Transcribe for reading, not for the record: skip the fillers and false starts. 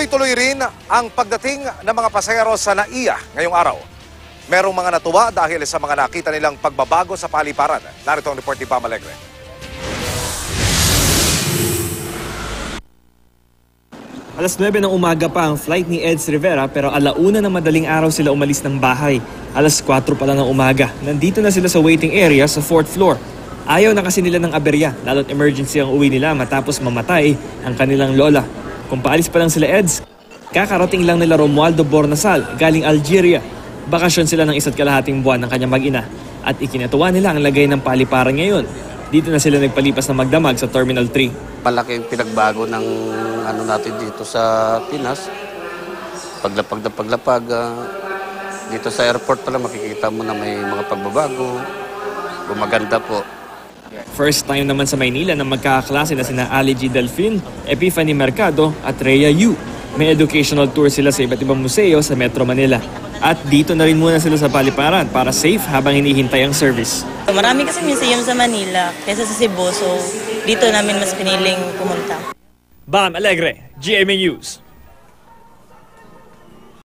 Tuloy-tuloy rin ang pagdating ng mga pasahero sa NAIA ngayong araw. Merong mga natuwa dahil sa mga nakita nilang pagbabago sa paliparan. Narito ang report ni Pam Alegre. Alas 9 ng umaga pa ang flight ni Eds Rivera pero alauna ng madaling araw sila umalis ng bahay. Alas 4 pa lang ng umaga, nandito na sila sa waiting area sa 4th floor. Ayaw na kasi nila ng aberya, lalo't emergency ang uwi nila matapos mamatay ang kanilang lola. Kung paalis pa lang sila Eds, kakarating lang nila Romualdo Bornasal galing Algeria. Bakasyon sila ng 1.5 buwan ng kanyang mag-ina at ikinatuwa nila ang lagay ng paliparan ngayon. Dito na sila nagpalipas na magdamag sa Terminal 3. Malaking pinagbago ng natin dito sa Pinas. Paglapag dito sa airport pala makikita mo na may mga pagbabago. Gumaganda po. First time naman sa Maynila na magkakaklase na sina Ali G. Delfin, Epiphany Mercado at Rhea Yu. May educational tour sila sa iba't ibang museo sa Metro Manila. At dito na rin muna sila sa paliparan para safe habang hinihintay ang service. Marami kasi museum sa Manila kaysa sa Cebu, so dito namin mas piniling pumunta. Bam Alegre, GMA News.